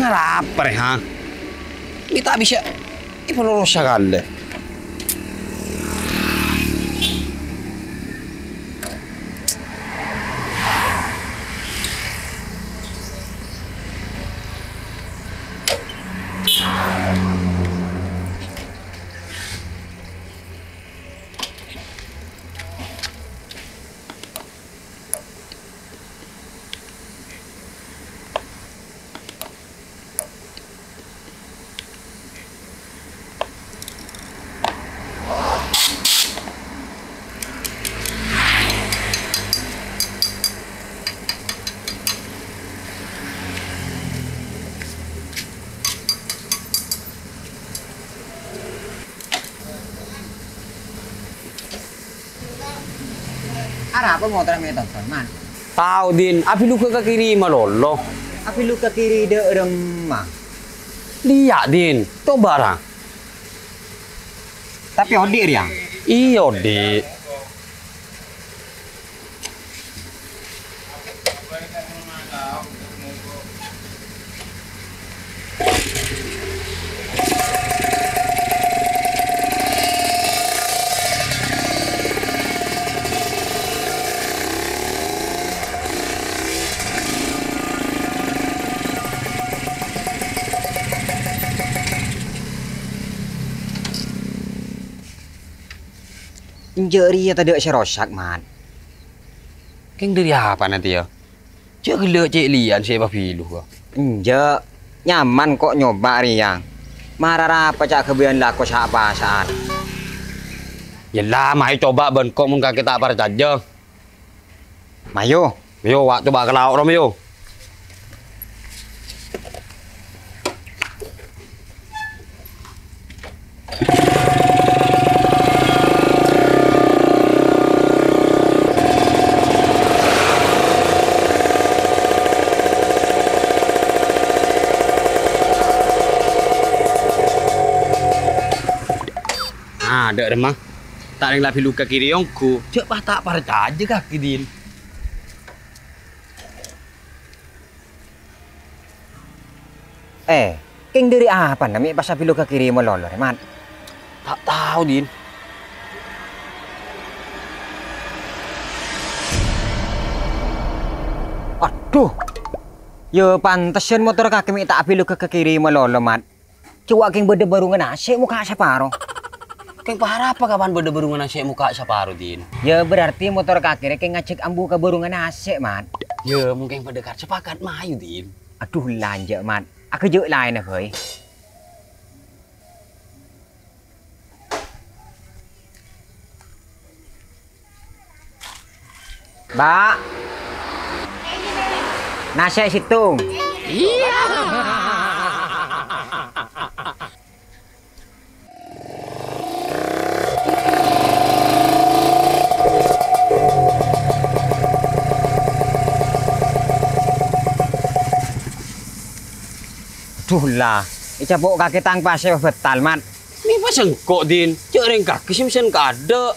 lapar ha. Kita bisa iponosa kalle. Arah apa motor yang tonton man? Tahu din, api lu ke kiri malolo. Api lu ke kiri de remah. Lihat din, coba lah. Tapi odir ya? Iyo di. Injeri ya tadi serosak man. Keng dari apa nanti ya? Cek gila cek lian siapa pilu kok. Inje nyaman kok nyoba riang. Marah apa cak kebian laku siapa saat. Ya lah, mai coba bengkok mun kaki tak par saja. Mayo. Yo, wak coba ke laut rom yo. Ada remah. Tak ada lebih luka kiri yongku. Cek bah tak par aja kaki din. King dari apa namanya pas api lu ke kiri melolor man? Tak tahu din. Aduh. Yo pantesan motor kaki minta api lu ke kiri melolor man. Coba king bede baru ngenasik muka separo. Keng pahara apa kapan beda berungan nasi muka separuh din? Ya berarti motor kaki keng ngecek ambu ke baru ngenasik man. Ya mungkin pendekat sepakat mayu din. Aduh lanjut man. Aku juga lain ya boy. Mbak. Nasi situng. Iya. Duh lah, icapok kaki tang pasnya betal man. Ini pas engkok din, cek ring kaki sih mesin kada.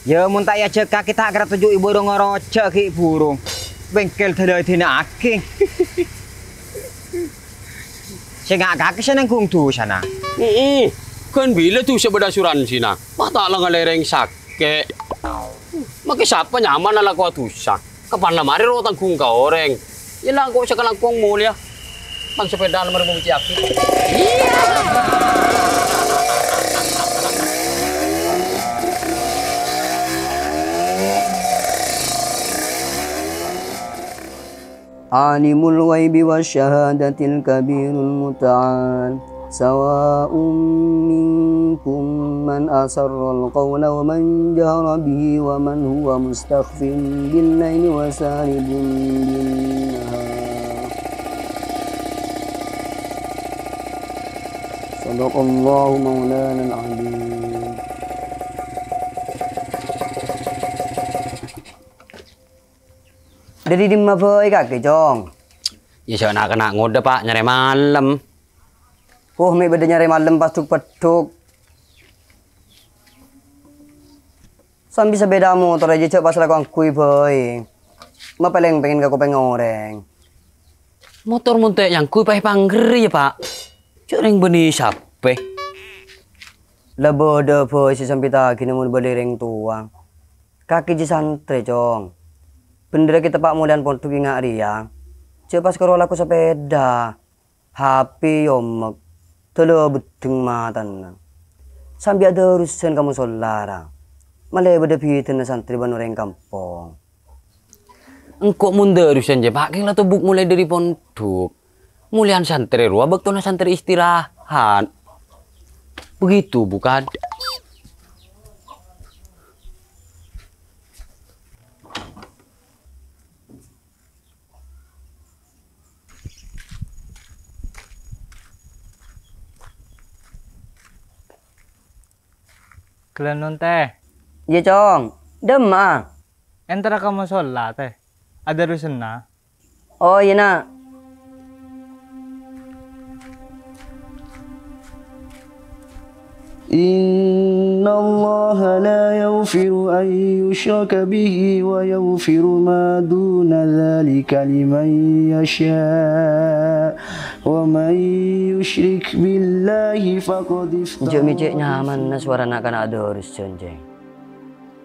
Ya muntah ya cek kaki tak kira tujuh ibu dong ngorocek ki burung. Bengkel tidak tina aking. Sengak kaki sana kungtu sana. Kan bila tuh sebeda asuransi na, mata lang lereng sake. Maki siapa nyaman ala ko tusa. Kapan lamari rotang kung ka oreng. Ilang ko sa kalangkong mulia. Pang sepeda nomor bumti aki. Iya. Alimul ghaibi wasyahadatil kabirul muta'al sawa'un minkum man asarral qawla wa man jahara bihi wa man huwa mustakhfin bil laili wa saribun bin nahar. Sadaqallahu maulana al-azim. Dari di mana boy kaki jong? Ya saya nak kena ngode pak nyari malam. Mi beda nyari malam pas peduk. Sam bisa beda motor aja cek pas lakukan kui boy. Ma paling pengen aku pengen oreng. Motor montek yang kui pakai panggeri ya pak. Cuk ring beni sape. Labo de po si sampita kini mun balereng tuang. Kaki ji santre cong. Bendera kita pak mulian pontuk ingat ria. Cepas kalau laku sepeda. HP yomek. Telo beteng matan. Sambil ada urusan kamu solara. Malah beda pitin santri banoreng kampung. Engkau mundur urusan je pak. Keng lah tubuk mulai dari pondok. Mulian santri ruah bektona santri istirahat. Begitu bukan? Kelanon teh, Iya cong. Demah. entara kamu sholat teh. Ada rusun na. Oh iya nak. إن الله لا يغفر أن يشرك به ويغفر ما دون ذلك لمن يشاء ومن يشرك بالله فقد Cuk افترى micik nyaman na suara anak kan ada urusan ceng.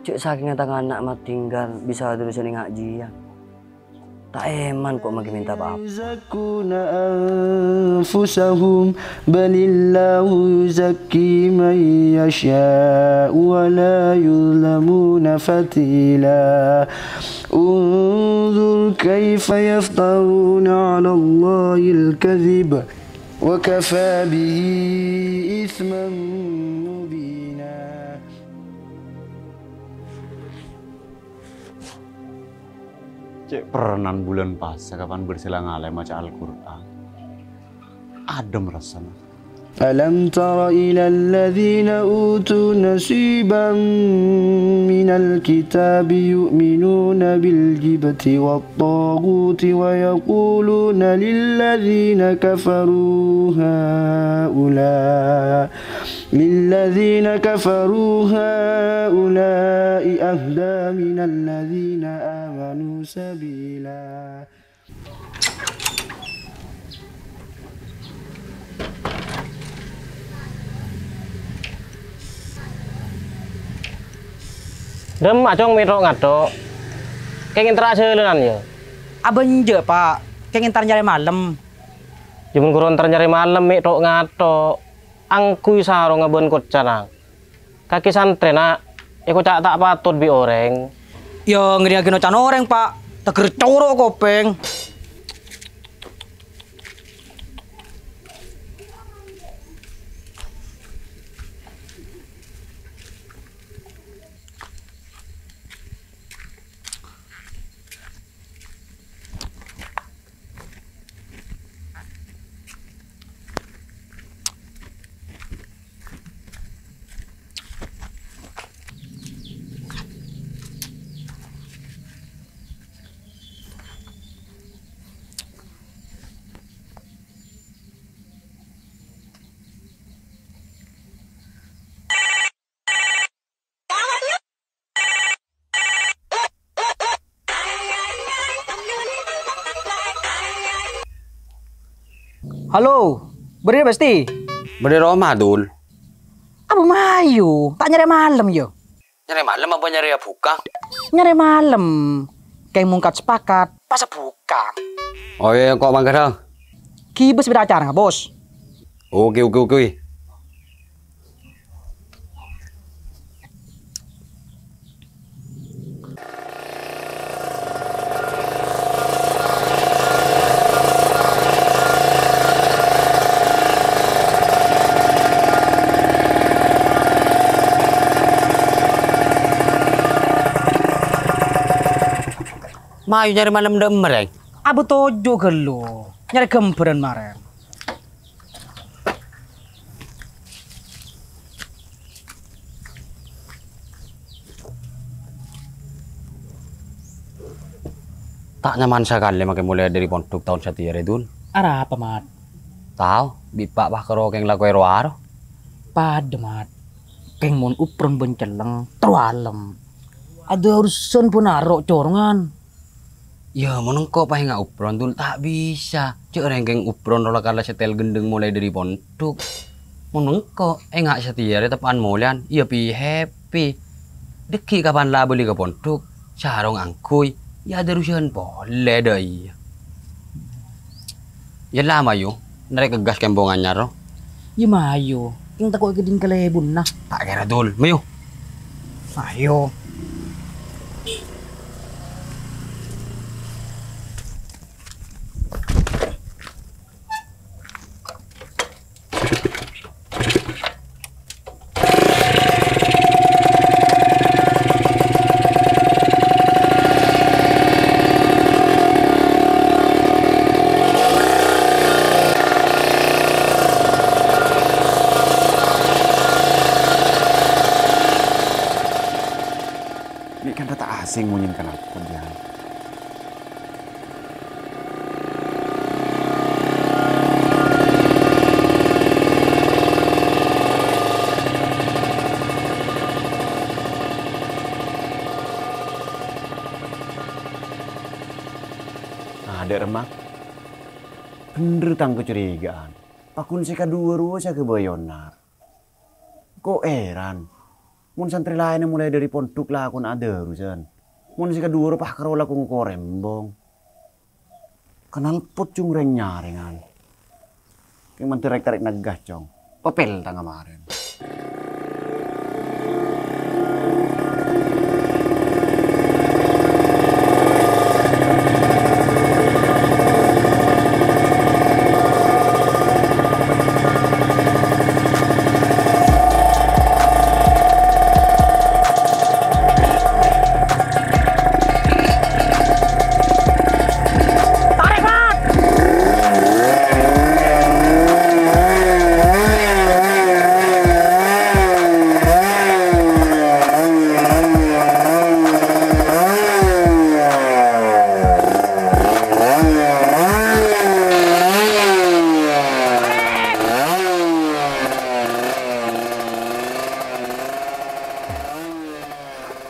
Cuk saking tangan anak mat tinggal bisa ada urusan ngaji ya. Tak eman kok magi minta maaf. يزكون أنفسهم بل الله يزكي من يشاء ولا يظلمون فتيلا انظر كيف يفترون على الله الكذب وكفى به إثما مبينا. Cek perenan bulan puasa kapan bersilang alai maca Al-Quran. Adem rasanya. ألم تر إلى الذين أوتوا نصيبا من الكتاب يؤمنون بالجبت والطاغوت ويقولون للذين كفروا هؤلاء أهدى من الذين آمنوا سبيلا. Dem acong miro ngato. Kengin teraseuleun ya. Abang je pak, kengin tar nyari malam. Jumun kurun nyari malam miro ngato. Angkui saro ngabeun kocanang. Kaki santrena iku cak tak patut bi oreng. Ya ngeriakin ocan orang pak, teger coro kopeng. Halo, beri pasti. Bener Roma dul. Apa mayu? Tak nyari malam yo. Nyari malam apa nyari buka? Nyari malam. Kayak mungkat sepakat pas buka. Oh iya kok bang kadang. Kibes beda acara nggak bos? Oke. Mayu nyari malam demereng. Abu tojo gelo. Nyari gemberan maren. Tak nyaman sekali makin mulai dari pondok tahun setia redun. Arah apa mat? Tahu, bipak bah kero keng lakoi roaro. Pada mat. Keng mon upron benceleng terwalem. Ada urusan pun arok corongan. Ya menengko pa nga upron tul tak bisa. Cek rengkeng upron rola kala setel gendeng mulai dari pondok. Menengko nga setia tepan molan iya pi happy. Deki kapan lah beli ke pondok. Sarong angkuy. Ya ada rusian boleh deh. Ya lama yo. Narik kegas kembongannya roh. Ya mayo. Yang takut keding kelebun nah. Tak kira dul. Mayo. Ayo. Ini kan tak asing munyin kenapa dia. Ada remak. Bener tang kecurigaan. Pakun si kedua ruas ya kebayonar. Kok eran? Mun santri lain mulai dari pondok lah akun ada urusan. Mun si kedua rupa karola kung korembong. Kenal pot cung reng nyaringan. Keng menterek tarik negas cong. Popel tang kemarin.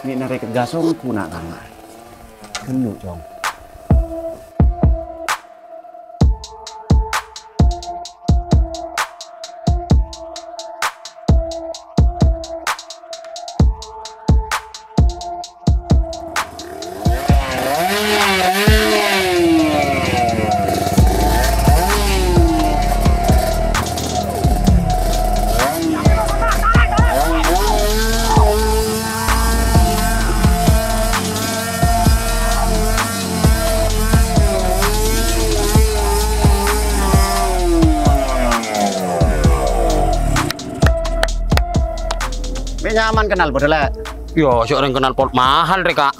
Ini narik gasong kuna kan. Kenu cong. Nyaman kenal bodole. Yo, seorang kenal pot mahal reka.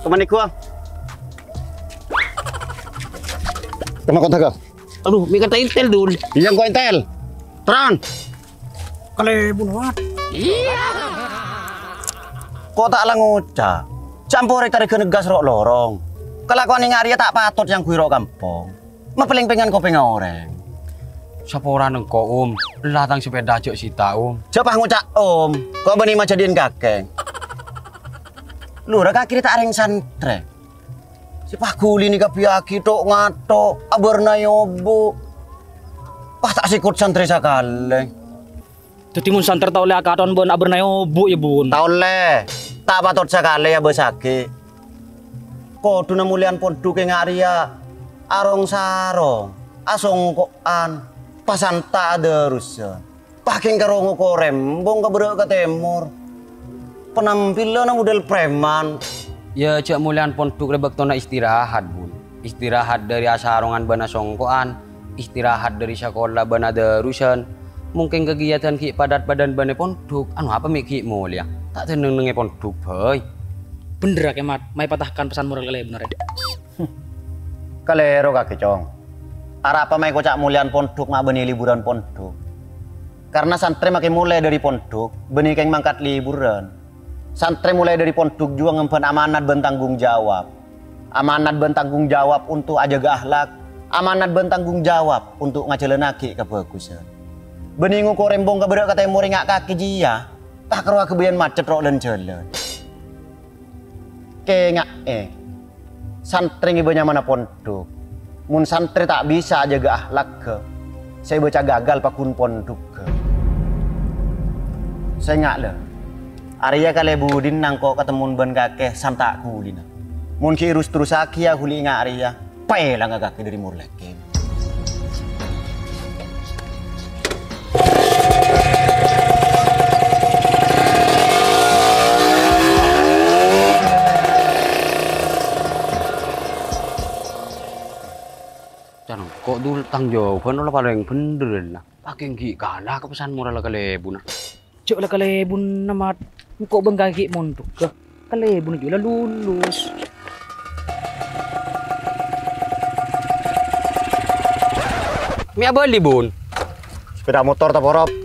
Teman iku. Kena kontak ka? Aduh, mi kata intel dul. Iya kok intel. Tron. Kelebun wat. Kok tak lang ngoca. Campur tarik ke negas rok lorong. Kelakuan yang Arya tak patut yang kuiro kampung. Mapeling pengen kopi ngoreng. Siapa orang engkau latang sepeda cok sita Siapa ngucak kok bani mah jadiin kakek. Lu raka kiri tak ring santre. Si pakuli ni kapiaki tok ngato aberna yobo. Pah tak sikut santri sakale. Dadi mun santer tau le akaton bon abernayo bu ya bun. Tau le. Tak patut sakale ya besake. Kodu na mulian pondok ke Arya. Arong sarong. Asong koan. Pasan tak ada rusa. Paking karongo korembong keberek ke timur. Penampilan model preman. Ya cak mulian pondok rebek tona istirahat bun. Istirahat dari asarongan bana songkoan. Istirahat dari sekolah bana darusan. Mungkin kegiatan ki padat badan bana pondok. Anu apa mi ki mulia? Tak teneng nenge pondok boy. Bener kemat, mai patahkan pesan moral kalian bener. Kalero kaki cong. Arah apa mai kocak mulian pondok mak beni liburan pondok. Karena santri makin mulai dari pondok, beni keng mangkat liburan. Santri mulai dari pondok juga ngempen amanat bentanggung jawab. Amanat bentanggung jawab untuk ajaga akhlak. Amanat bentanggung jawab untuk ngacelenaki kebagusan. Beni ngukorembong keberak kata yang ngak kaki jia. Tak keruah kebian macet rok dan jalan. Kengak Santri ngibanya mana pondok. Mun santri tak bisa jaga akhlak ke. Saya baca gagal pakun pondok ke. Saya ngak le. Arya kale budin nang kok ketemu ban kakek santak kulina. Mun ki irus terus aki ya huli ngak Arya. Pae lah ngak dari murleke. Jangan kok dulu tangjawaban lah paling bener lah. Pakai gigi kalah kepesan moral kalebun. Cok lah kalebun namat. Kok benggagi mondok ke? Kalebun juga lulus. Mi beli bun. Sepeda motor tak porop.